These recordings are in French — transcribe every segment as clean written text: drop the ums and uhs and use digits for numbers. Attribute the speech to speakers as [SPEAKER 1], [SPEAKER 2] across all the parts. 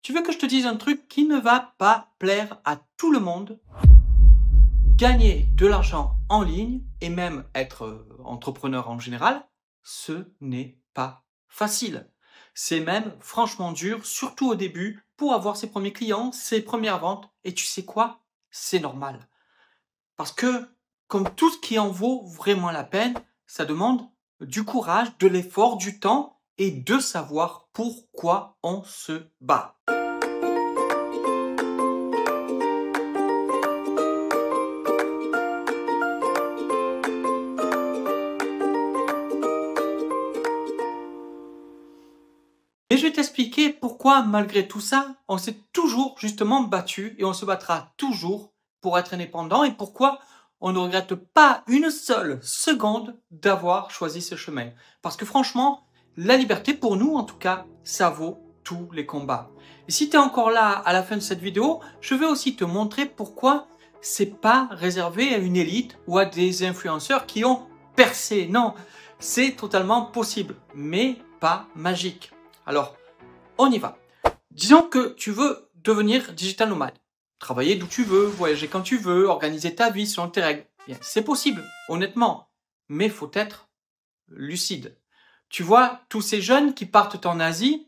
[SPEAKER 1] Tu veux que je te dise un truc qui ne va pas plaire à tout le monde? Gagner de l'argent en ligne et même être entrepreneur en général, ce n'est pas facile. C'est même franchement dur, surtout au début, pour avoir ses premiers clients, ses premières ventes. Et tu sais quoi? C'est normal. Parce que, comme tout ce qui en vaut vraiment la peine, ça demande du courage, de l'effort, du temps et de savoir pourquoi on se bat. Et je vais t'expliquer pourquoi, malgré tout ça, on s'est toujours justement battu et on se battra toujours pour être indépendant et pourquoi on ne regrette pas une seule seconde d'avoir choisi ce chemin. Parce que franchement, la liberté pour nous, en tout cas, ça vaut tous les combats. Et si tu es encore là à la fin de cette vidéo, je vais aussi te montrer pourquoi c'est pas réservé à une élite ou à des influenceurs qui ont percé. Non, c'est totalement possible, mais pas magique. Alors, on y va. Disons que tu veux devenir digital nomade. Travailler d'où tu veux, voyager quand tu veux, organiser ta vie selon tes règles. Bien, c'est possible, honnêtement. Mais faut être lucide. Tu vois, tous ces jeunes qui partent en Asie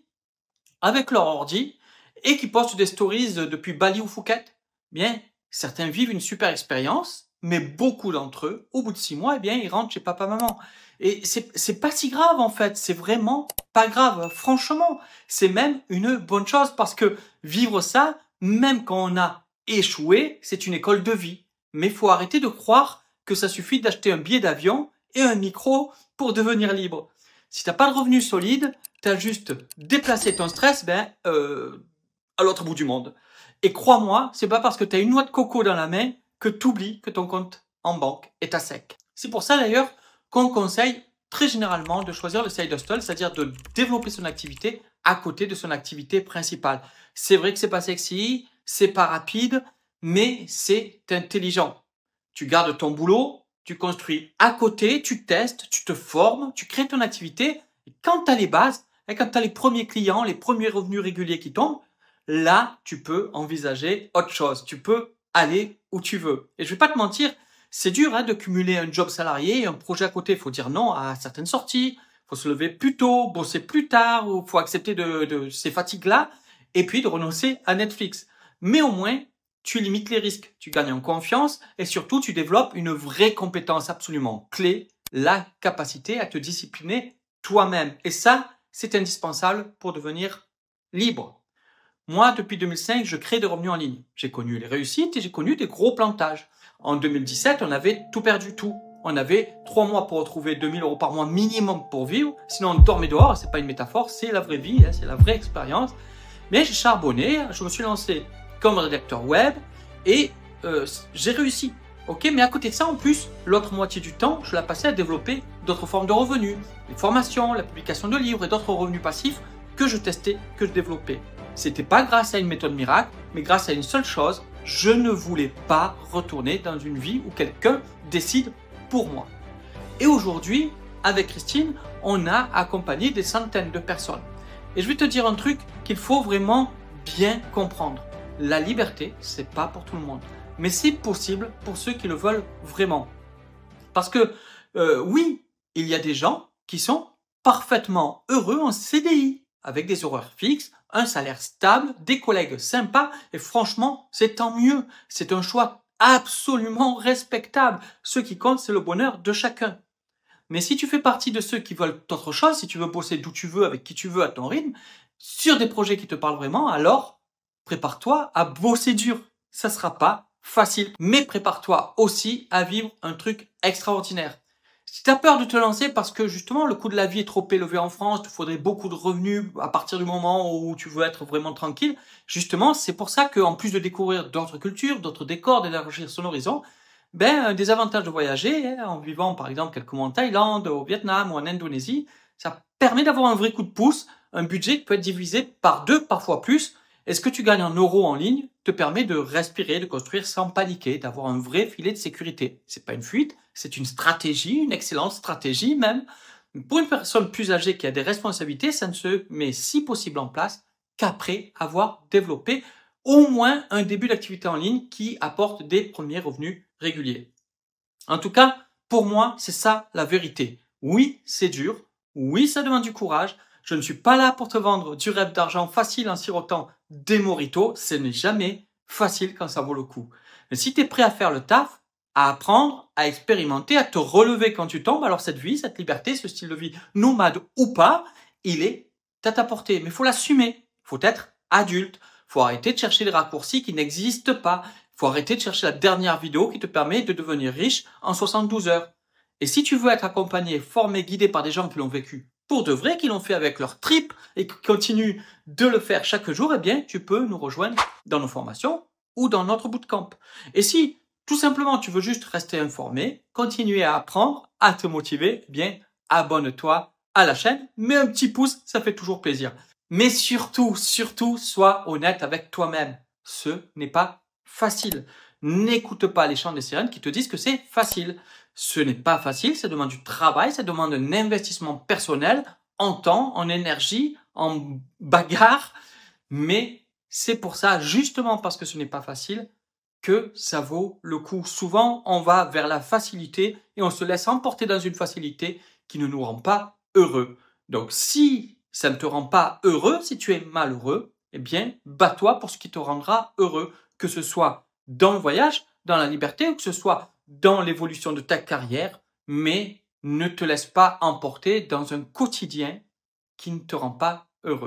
[SPEAKER 1] avec leur ordi et qui postent des stories depuis Bali ou Phuket, bien, certains vivent une super expérience, mais beaucoup d'entre eux, au bout de 6 mois, eh bien, ils rentrent chez papa-maman. Et c'est pas si grave, en fait. C'est vraiment pas grave. Franchement, c'est même une bonne chose parce que vivre ça, même quand on a échoué, c'est une école de vie. Mais il faut arrêter de croire que ça suffit d'acheter un billet d'avion et un micro pour devenir libre. Si t'as pas de revenus solides, t'as juste déplacé ton stress à l'autre bout du monde. Et crois-moi, c'est pas parce que t'as une noix de coco dans la main que t'oublies que ton compte en banque est à sec. C'est pour ça d'ailleurs qu'on conseille très généralement de choisir le side hustle, c'est-à-dire de développer son activité à côté de son activité principale. C'est vrai que c'est pas sexy, c'est pas rapide, mais c'est intelligent. Tu gardes ton boulot, tu construis à côté, tu testes, tu te formes, tu crées ton activité. Et quand tu as les bases, et quand tu as les premiers clients, les premiers revenus réguliers qui tombent, là, tu peux envisager autre chose. Tu peux aller où tu veux. Et je vais pas te mentir, c'est dur de cumuler un job salarié et un projet à côté. Il faut dire non à certaines sorties, il faut se lever plus tôt, bosser plus tard, ou il faut accepter de ces fatigues-là, et puis de renoncer à Netflix. Mais au moins, tu limites les risques, tu gagnes en confiance et surtout tu développes une vraie compétence absolument clé, la capacité à te discipliner toi-même. Et ça, c'est indispensable pour devenir libre. Moi, depuis 2005, je crée des revenus en ligne. J'ai connu les réussites et j'ai connu des gros plantages. En 2017, on avait tout perdu, tout. On avait 3 mois pour retrouver 2000 € par mois minimum pour vivre. Sinon, on dormait dehors. C'est pas une métaphore, c'est la vraie vie, c'est la vraie expérience. Mais j'ai charbonné, je me suis lancé comme rédacteur web et j'ai réussi. Ok, mais à côté de ça, en plus, l'autre moitié du temps, je la passais à développer d'autres formes de revenus, les formations, la publication de livres et d'autres revenus passifs que je testais, que je développais. C'était pas grâce à une méthode miracle, mais grâce à une seule chose, je ne voulais pas retourner dans une vie où quelqu'un décide pour moi. Et aujourd'hui, avec Christine, on a accompagné des centaines de personnes. Et je vais te dire un truc qu'il faut vraiment bien comprendre. La liberté, c'est pas pour tout le monde. Mais c'est possible pour ceux qui le veulent vraiment. Parce que, oui, il y a des gens qui sont parfaitement heureux en CDI, avec des horaires fixes, un salaire stable, des collègues sympas, et franchement, c'est tant mieux. C'est un choix absolument respectable. Ce qui compte, c'est le bonheur de chacun. Mais si tu fais partie de ceux qui veulent autre chose, si tu veux bosser d'où tu veux, avec qui tu veux, à ton rythme, sur des projets qui te parlent vraiment, alors prépare-toi à bosser dur. Ça sera pas facile, mais prépare-toi aussi à vivre un truc extraordinaire. Si tu as peur de te lancer parce que justement le coût de la vie est trop élevé en France, il faudrait beaucoup de revenus à partir du moment où tu veux être vraiment tranquille, justement c'est pour ça qu'en plus de découvrir d'autres cultures, d'autres décors, d'élargir son horizon, des avantages de voyager, en vivant par exemple quelques mois en Thaïlande, au Vietnam ou en Indonésie, ça permet d'avoir un vrai coup de pouce, un budget qui peut être divisé par 2, parfois plus, et ce que tu gagnes en euros en ligne te permet de respirer, de construire sans paniquer, d'avoir un vrai filet de sécurité. C'est pas une fuite, c'est une stratégie, une excellente stratégie même. Pour une personne plus âgée qui a des responsabilités, ça ne se met si possible en place qu'après avoir développé au moins un début d'activité en ligne qui apporte des premiers revenus réguliers. En tout cas, pour moi, c'est ça la vérité. Oui, c'est dur. Oui, ça demande du courage. Je ne suis pas là pour te vendre du rêve d'argent facile en sirotant des mojitos. Ce n'est jamais facile quand ça vaut le coup. Mais si tu es prêt à faire le taf, à apprendre, à expérimenter, à te relever quand tu tombes, alors cette vie, cette liberté, ce style de vie nomade ou pas, il est à ta portée. Mais il faut l'assumer. Il faut être adulte. Il faut arrêter de chercher des raccourcis qui n'existent pas. Il faut arrêter de chercher la dernière vidéo qui te permet de devenir riche en 72 heures. Et si tu veux être accompagné, formé, guidé par des gens qui l'ont vécu pour de vrai, qui l'ont fait avec leur trip et qui continuent de le faire chaque jour, eh bien, tu peux nous rejoindre dans nos formations ou dans notre bootcamp. Et si tout simplement tu veux juste rester informé, continuer à apprendre, à te motiver, eh bien, abonne-toi à la chaîne, mets un petit pouce, ça fait toujours plaisir. Mais surtout, sois honnête avec toi-même. Ce n'est pas facile. N'écoute pas les chants des sirènes qui te disent que c'est facile. Ce n'est pas facile, ça demande du travail, ça demande un investissement personnel en temps, en énergie, en bagarre. Mais c'est pour ça, justement parce que ce n'est pas facile, que ça vaut le coup. Souvent, on va vers la facilité et on se laisse emporter dans une facilité qui ne nous rend pas heureux. Donc, si ça ne te rend pas heureux, si tu es malheureux, eh bien, bats-toi pour ce qui te rendra heureux, que ce soit dans le voyage, dans la liberté, ou que ce soit dans l'évolution de ta carrière, mais ne te laisse pas emporter dans un quotidien qui ne te rend pas heureux.